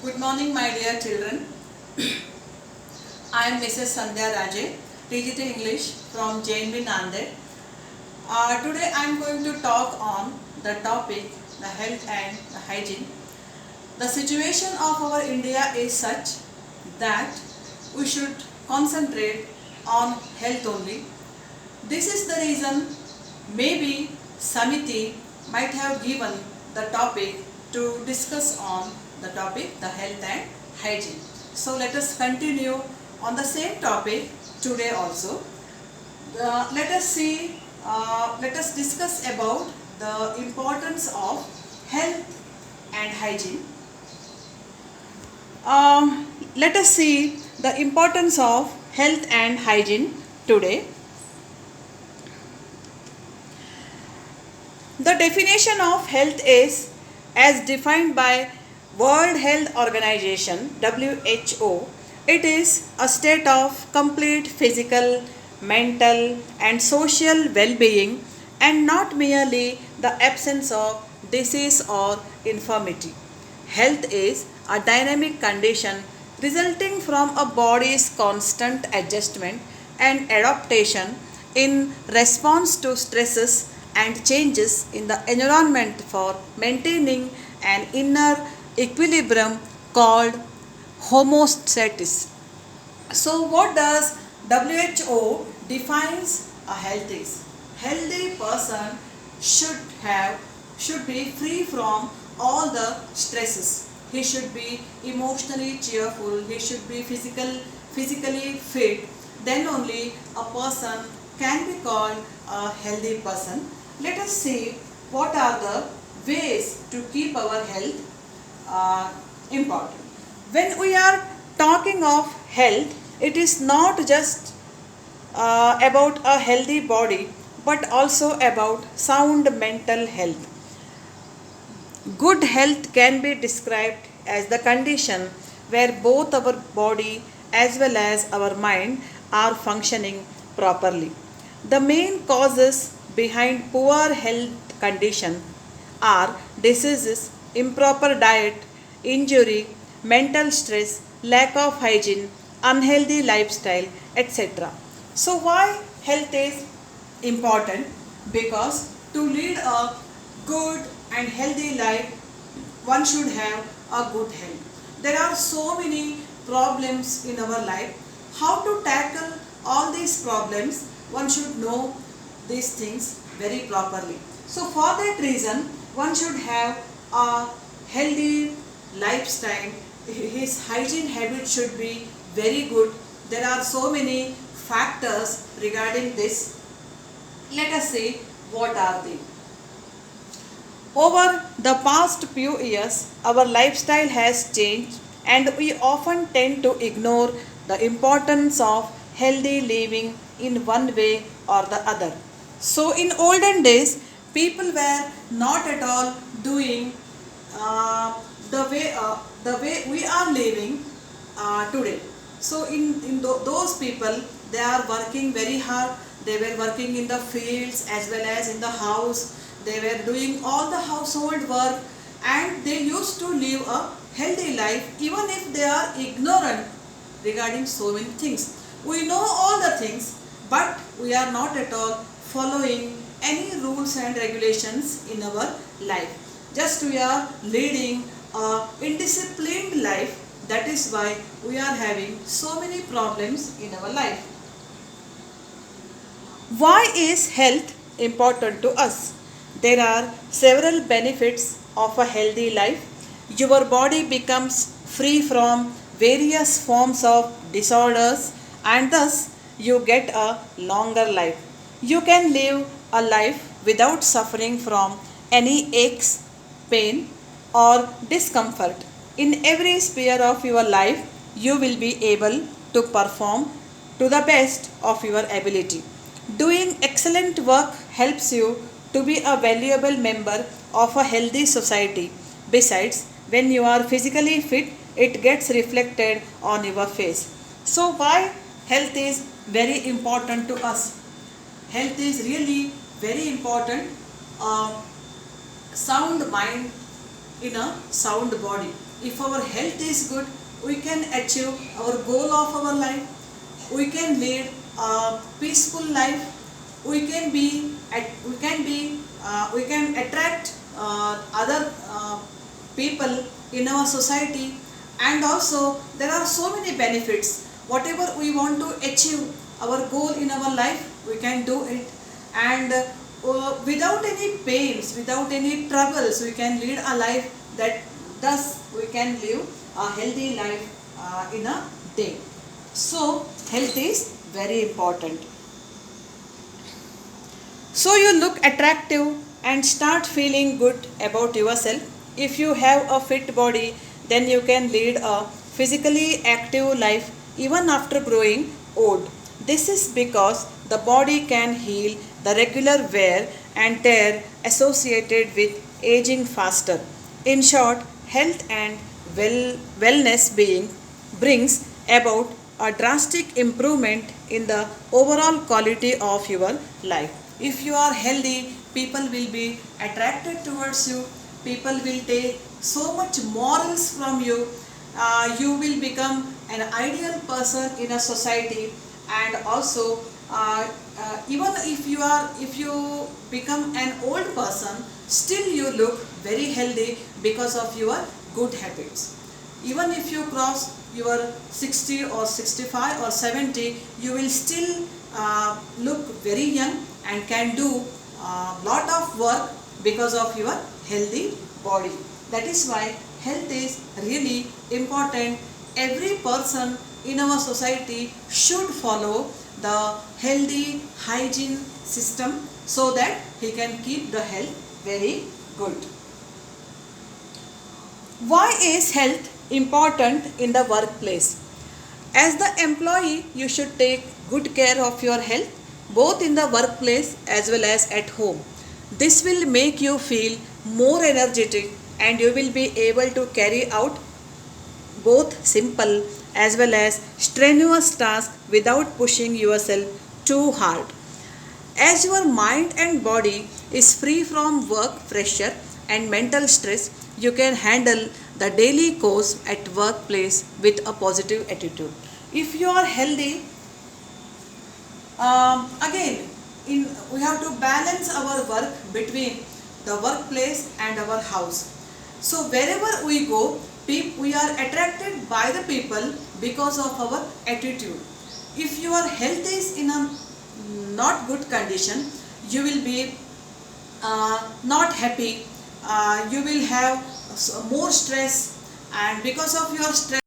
Good morning, my dear children. I am Mrs. Sandhya Raje, TGT English from JNB Nanded. Today I am going to talk on the topic the health and the hygiene. The situation of our India is such that we should concentrate on health only. This is the reason maybe Samiti might have given the topic to discuss on the topic the health and hygiene. So let us continue on the same topic today also. Let us discuss about the importance of health and hygiene. Let us see the importance of health and hygiene today. The definition of health is as defined by World Health Organization WHO. It is a state of complete physical, mental and social well-being and not merely the absence of disease or infirmity. Health is a dynamic condition resulting from a body's constant adjustment and adaptation in response to stresses and changes in the environment for maintaining an inner equilibrium called homeostasis. So what does WHO defines a health is? Healthy person should be free from all the stresses. He should be emotionally cheerful, he should be physically fit. Then only a person can be called a healthy person. Let us see what are the ways to keep our health important. When we are talking of health, it is not just about a healthy body but also about sound mental health. Good health can be described as the condition where both our body as well as our mind are functioning properly. The main causes behind poor health condition are diseases, improper diet, injury, mental stress, lack of hygiene, unhealthy lifestyle, etc. So why health is important? Because to lead a good and healthy life, one should have a good health. There are so many problems in our life. How to tackle all these problems, one should know these things very properly. So for that reason, one should have a healthy lifestyle. His hygiene habit should be very good. There are so many factors regarding this. Let us see what are they. Over the past few years, our lifestyle has changed and we often tend to ignore the importance of healthy living in one way or the other. So in olden days, people were not at all doing the way we are living today. So those people, they are working very hard. They were working in the fields as well as in the house. They were doing all the household work and they used to live a healthy life even if they are ignorant regarding so many things. We know all the things but we are not at all following any rules and regulations in our life. Just we are leading a indisciplined life. That is why we are having so many problems in our life. Why is health important to us? There are several benefits of a healthy life. Your body becomes free from various forms of disorders and thus you get a longer life. You can live a life without suffering from any aches, pain or discomfort. In every sphere of your life, you will be able to perform to the best of your ability. Doing excellent work helps you to be a valuable member of a healthy society. Besides, when you are physically fit, it gets reflected on your face. So why health is very important to us? Health is really very important. Sound mind in a sound body. If our health is good, we can achieve our goal of our life. We can lead a peaceful life. We can be we can attract other people in our society, and also there are so many benefits. Whatever we want to achieve our goal in our life, we can do it, and without any pains, without any troubles, we can lead a life that thus we can live a healthy life in a day. So health is very important. So you look attractive and start feeling good about yourself. If you have a fit body, then you can lead a physically active life even after growing old. This is because the body can heal the regular wear and tear associated with aging faster. In short, health and wellness being brings about a drastic improvement in the overall quality of your life. If you are healthy, people will be attracted towards you, people will take so much morals from you, you will become an ideal person in a society, and also even if you become an old person, still you look very healthy because of your good habits. Even if you cross your 60 or 65 or 70, you will still look very young and can do a lot of work because of your healthy body. That is why health is really important. Every person in our society should follow the healthy hygiene system so that he can keep the health very good. Why is health important in the workplace? As the employee, you should take good care of your health both in the workplace as well as at home. This will make you feel more energetic and you will be able to carry out both simple as well as strenuous tasks without pushing yourself too hard. As your mind and body is free from work pressure and mental stress, you can handle the daily course at workplace with a positive attitude. If you are healthy, again, we have to balance our work between the workplace and our house. So wherever we go, we are attracted by the people because of our attitude. If your health is in a not good condition, you will be not happy, you will have more stress, and because of your stress